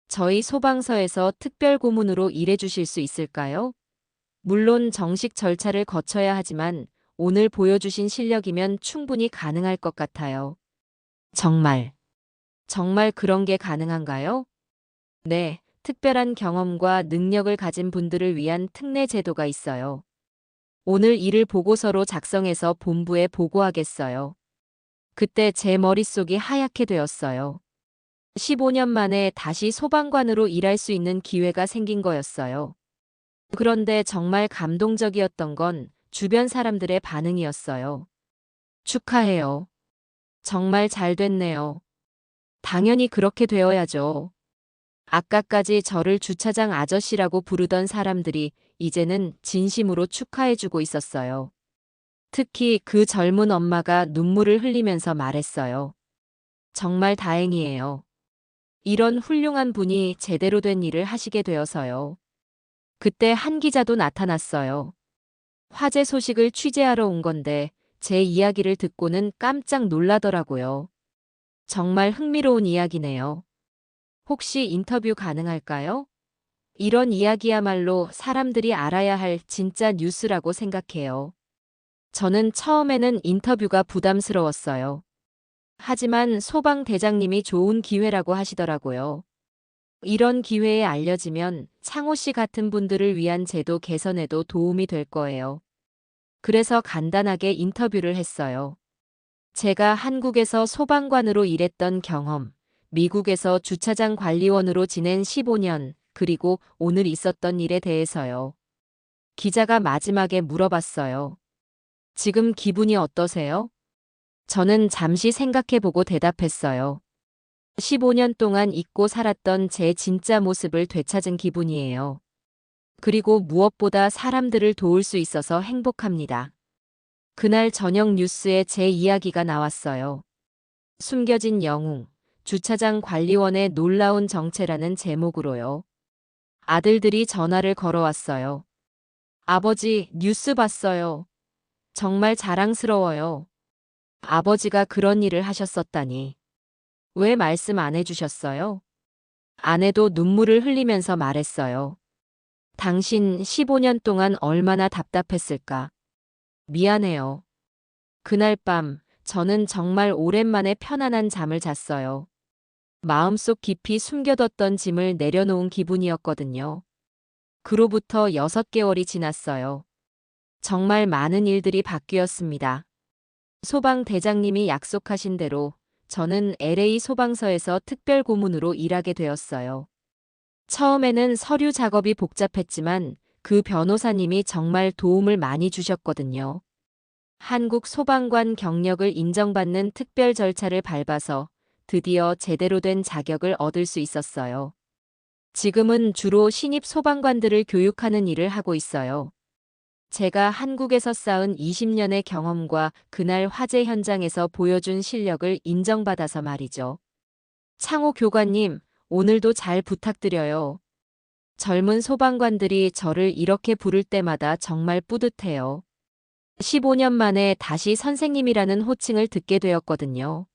저희 소방서에서 특별 고문으로 일해 주실 수 있을까요? 물론 정식 절차를 거쳐야 하지만 오늘 보여주신 실력이면 충분히 가능할 것 같아요. 정말, 정말 그런 게 가능한가요? 네, 특별한 경험과 능력을 가진 분들을 위한 특례 제도가 있어요. 오늘 일을 보고서로 작성해서 본부에 보고하겠어요. 그때 제 머릿속이 하얗게 되었어요. 15년 만에 다시 소방관으로 일할 수 있는 기회가 생긴 거였어요. 그런데 정말 감동적이었던 건 주변 사람들의 반응이었어요. 축하해요. 정말 잘 됐네요. 당연히 그렇게 되어야죠. 아까까지 저를 주차장 아저씨라고 부르던 사람들이 이제는 진심으로 축하해주고 있었어요. 특히 그 젊은 엄마가 눈물을 흘리면서 말했어요. 정말 다행이에요. 이런 훌륭한 분이 제대로 된 일을 하시게 되어서요. 그때 한 기자도 나타났어요. 화재 소식을 취재하러 온 건데 제 이야기를 듣고는 깜짝 놀라더라고요. 정말 흥미로운 이야기네요. 혹시 인터뷰 가능할까요? 이런 이야기야말로 사람들이 알아야 할 진짜 뉴스라고 생각해요. 저는 처음에는 인터뷰가 부담스러웠어요. 하지만 소방대장님이 좋은 기회라고 하시더라고요. 이런 기회에 알려지면 창호 씨 같은 분들을 위한 제도 개선에도 도움이 될 거예요. 그래서 간단하게 인터뷰를 했어요. 제가 한국에서 소방관으로 일했던 경험, 미국에서 주차장 관리원으로 지낸 15년, 그리고 오늘 있었던 일에 대해서요. 기자가 마지막에 물어봤어요. 지금 기분이 어떠세요? 저는 잠시 생각해보고 대답했어요. 15년 동안 잊고 살았던 제 진짜 모습을 되찾은 기분이에요. 그리고 무엇보다 사람들을 도울 수 있어서 행복합니다. 그날 저녁 뉴스에 제 이야기가 나왔어요. 숨겨진 영웅, 주차장 관리원의 놀라운 정체라는 제목으로요. 아들들이 전화를 걸어왔어요. 아버지, 뉴스 봤어요. 정말 자랑스러워요. 아버지가 그런 일을 하셨었다니. 왜 말씀 안 해주셨어요? 아내도 눈물을 흘리면서 말했어요. 당신 15년 동안 얼마나 답답했을까. 미안해요. 그날 밤, 저는 정말 오랜만에 편안한 잠을 잤어요. 마음속 깊이 숨겨뒀던 짐을 내려놓은 기분이었거든요. 그로부터 6개월이 지났어요. 정말 많은 일들이 바뀌었습니다. 소방대장님이 약속하신 대로 저는 LA 소방서에서 특별 고문으로 일하게 되었어요. 처음에는 서류 작업이 복잡했지만 그 변호사님이 정말 도움을 많이 주셨거든요. 한국 소방관 경력을 인정받는 특별 절차를 밟아서 드디어 제대로 된 자격을 얻을 수 있었어요. 지금은 주로 신입 소방관들을 교육하는 일을 하고 있어요. 제가 한국에서 쌓은 20년의 경험과 그날 화재 현장에서 보여준 실력을 인정받아서 말이죠. 창호 교관님, 오늘도 잘 부탁드려요. 젊은 소방관들이 저를 이렇게 부를 때마다 정말 뿌듯해요. 15년 만에 다시 선생님이라는 호칭을 듣게 되었거든요.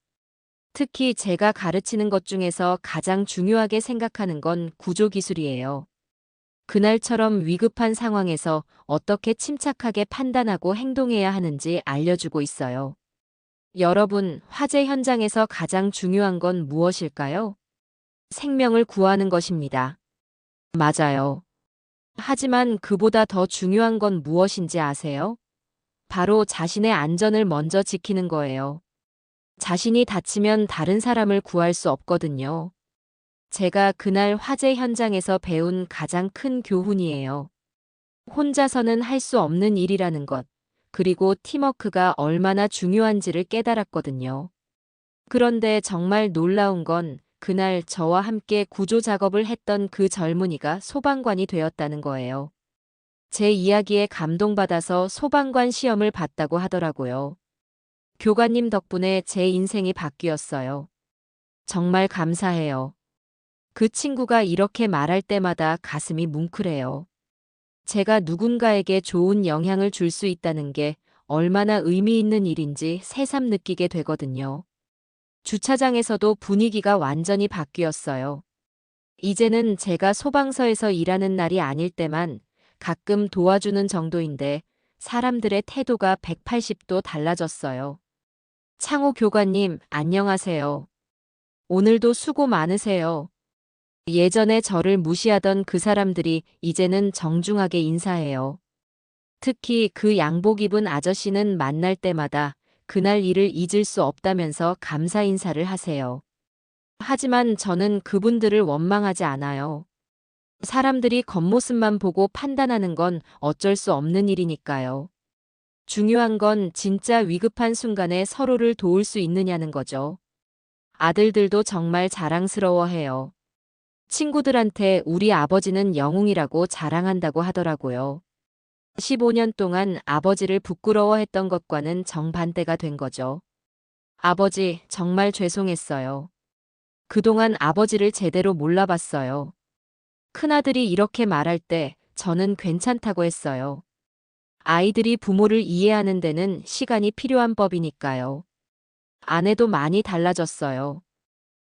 특히 제가 가르치는 것 중에서 가장 중요하게 생각하는 건 구조기술이에요. 그날처럼 위급한 상황에서 어떻게 침착하게 판단하고 행동해야 하는지 알려주고 있어요. 여러분, 화재 현장에서 가장 중요한 건 무엇일까요? 생명을 구하는 것입니다. 맞아요. 하지만 그보다 더 중요한 건 무엇인지 아세요? 바로 자신의 안전을 먼저 지키는 거예요. 자신이 다치면 다른 사람을 구할 수 없거든요. 제가 그날 화재 현장에서 배운 가장 큰 교훈이에요. 혼자서는 할 수 없는 일이라는 것, 그리고 팀워크가 얼마나 중요한지를 깨달았거든요. 그런데 정말 놀라운 건 그날 저와 함께 구조 작업을 했던 그 젊은이가 소방관이 되었다는 거예요. 제 이야기에 감동받아서 소방관 시험을 봤다고 하더라고요. 교관님 덕분에 제 인생이 바뀌었어요. 정말 감사해요. 그 친구가 이렇게 말할 때마다 가슴이 뭉클해요. 제가 누군가에게 좋은 영향을 줄 수 있다는 게 얼마나 의미 있는 일인지 새삼 느끼게 되거든요. 주차장에서도 분위기가 완전히 바뀌었어요. 이제는 제가 소방서에서 일하는 날이 아닐 때만 가끔 도와주는 정도인데 사람들의 태도가 180도 달라졌어요. 창호 교관님, 안녕하세요. 오늘도 수고 많으세요. 예전에 저를 무시하던 그 사람들이 이제는 정중하게 인사해요. 특히 그 양복 입은 아저씨는 만날 때마다 그날 일을 잊을 수 없다면서 감사 인사를 하세요. 하지만 저는 그분들을 원망하지 않아요. 사람들이 겉모습만 보고 판단하는 건 어쩔 수 없는 일이니까요. 중요한 건 진짜 위급한 순간에 서로를 도울 수 있느냐는 거죠. 아들들도 정말 자랑스러워해요. 친구들한테 우리 아버지는 영웅이라고 자랑한다고 하더라고요. 15년 동안 아버지를 부끄러워했던 것과는 정반대가 된 거죠. 아버지, 정말 죄송했어요. 그동안 아버지를 제대로 몰라봤어요. 큰아들이 이렇게 말할 때 저는 괜찮다고 했어요. 아이들이 부모를 이해하는 데는 시간이 필요한 법이니까요. 아내도 많이 달라졌어요.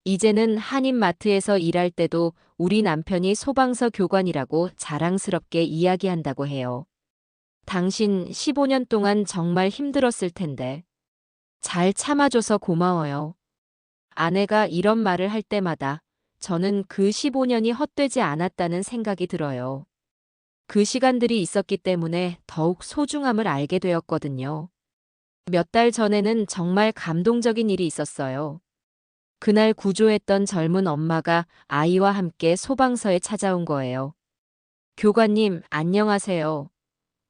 이제는 한인마트에서 일할 때도 우리 남편이 소방서 교관이라고 자랑스럽게 이야기한다고 해요. 당신 15년 동안 정말 힘들었을 텐데. 잘 참아줘서 고마워요. 아내가 이런 말을 할 때마다 저는 그 15년이 헛되지 않았다는 생각이 들어요. 그 시간들이 있었기 때문에 더욱 소중함을 알게 되었거든요. 몇 달 전에는 정말 감동적인 일이 있었어요. 그날 구조했던 젊은 엄마가 아이와 함께 소방서에 찾아온 거예요. 교관님, 안녕하세요.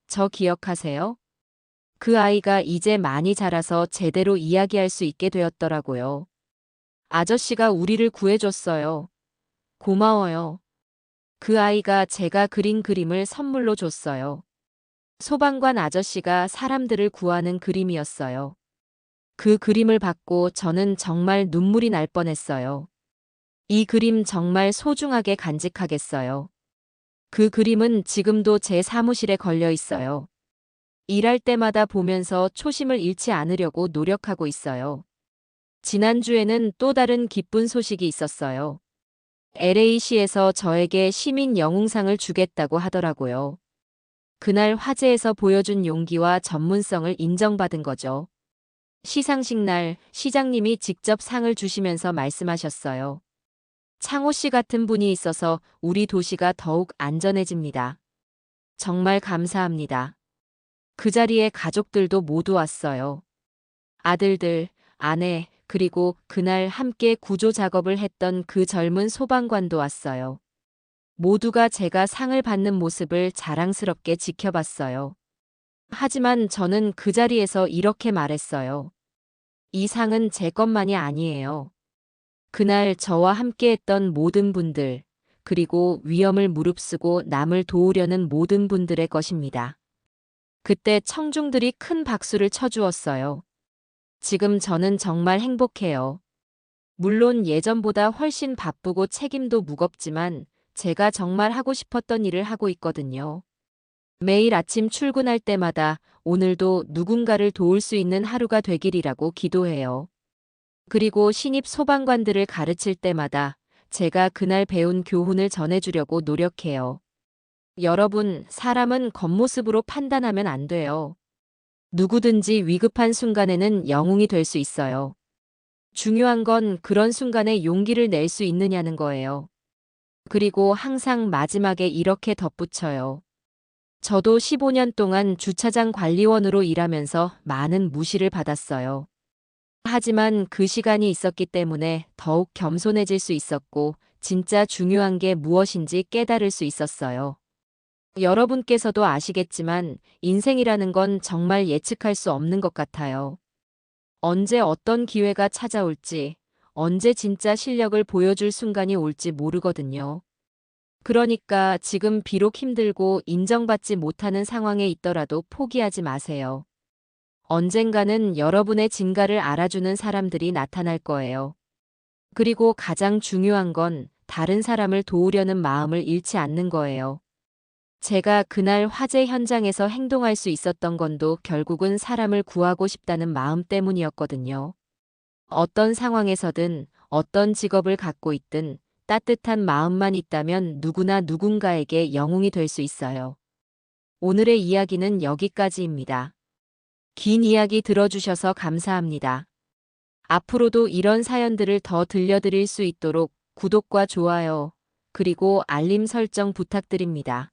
저 기억하세요? 그 아이가 이제 많이 자라서 제대로 이야기할 수 있게 되었더라고요. 아저씨가 우리를 구해줬어요. 고마워요. 그 아이가 제가 그린 그림을 선물로 줬어요. 소방관 아저씨가 사람들을 구하는 그림이었어요. 그 그림을 받고 저는 정말 눈물이 날 뻔했어요. 이 그림 정말 소중하게 간직하겠어요. 그 그림은 지금도 제 사무실에 걸려 있어요. 일할 때마다 보면서 초심을 잃지 않으려고 노력하고 있어요. 지난주에는 또 다른 기쁜 소식이 있었어요. LA시에서 저에게 시민 영웅상을 주겠다고 하더라고요. 그날 화제에서 보여준 용기와 전문성을 인정받은 거죠. 시상식 날 시장님이 직접 상을 주시면서 말씀하셨어요. 창호 씨 같은 분이 있어서 우리 도시가 더욱 안전해집니다. 정말 감사합니다. 그 자리에 가족들도 모두 왔어요. 아들들, 아내, 그리고 그날 함께 구조 작업을 했던 그 젊은 소방관도 왔어요. 모두가 제가 상을 받는 모습을 자랑스럽게 지켜봤어요. 하지만 저는 그 자리에서 이렇게 말했어요. 이 상은 제 것만이 아니에요. 그날 저와 함께 했던 모든 분들, 그리고 위험을 무릅쓰고 남을 도우려는 모든 분들의 것입니다. 그때 청중들이 큰 박수를 쳐주었어요. 지금 저는 정말 행복해요. 물론 예전보다 훨씬 바쁘고 책임도 무겁지만 제가 정말 하고 싶었던 일을 하고 있거든요. 매일 아침 출근할 때마다 오늘도 누군가를 도울 수 있는 하루가 되기리라고 기도해요. 그리고 신입 소방관들을 가르칠 때마다 제가 그날 배운 교훈을 전해주려고 노력해요. 여러분, 사람은 겉모습으로 판단하면 안 돼요. 누구든지 위급한 순간에는 영웅이 될 수 있어요. 중요한 건 그런 순간에 용기를 낼 수 있느냐는 거예요. 그리고 항상 마지막에 이렇게 덧붙여요. 저도 15년 동안 주차장 관리원으로 일하면서 많은 무시를 받았어요. 하지만 그 시간이 있었기 때문에 더욱 겸손해질 수 있었고, 진짜 중요한 게 무엇인지 깨달을 수 있었어요. 여러분께서도 아시겠지만 인생이라는 건 정말 예측할 수 없는 것 같아요. 언제 어떤 기회가 찾아올지, 언제 진짜 실력을 보여줄 순간이 올지 모르거든요. 그러니까 지금 비록 힘들고 인정받지 못하는 상황에 있더라도 포기하지 마세요. 언젠가는 여러분의 진가를 알아주는 사람들이 나타날 거예요. 그리고 가장 중요한 건 다른 사람을 도우려는 마음을 잃지 않는 거예요. 제가 그날 화재 현장에서 행동할 수 있었던 건도 결국은 사람을 구하고 싶다는 마음 때문이었거든요. 어떤 상황에서든 어떤 직업을 갖고 있든 따뜻한 마음만 있다면 누구나 누군가에게 영웅이 될 수 있어요. 오늘의 이야기는 여기까지입니다. 긴 이야기 들어주셔서 감사합니다. 앞으로도 이런 사연들을 더 들려드릴 수 있도록 구독과 좋아요, 그리고 알림 설정 부탁드립니다.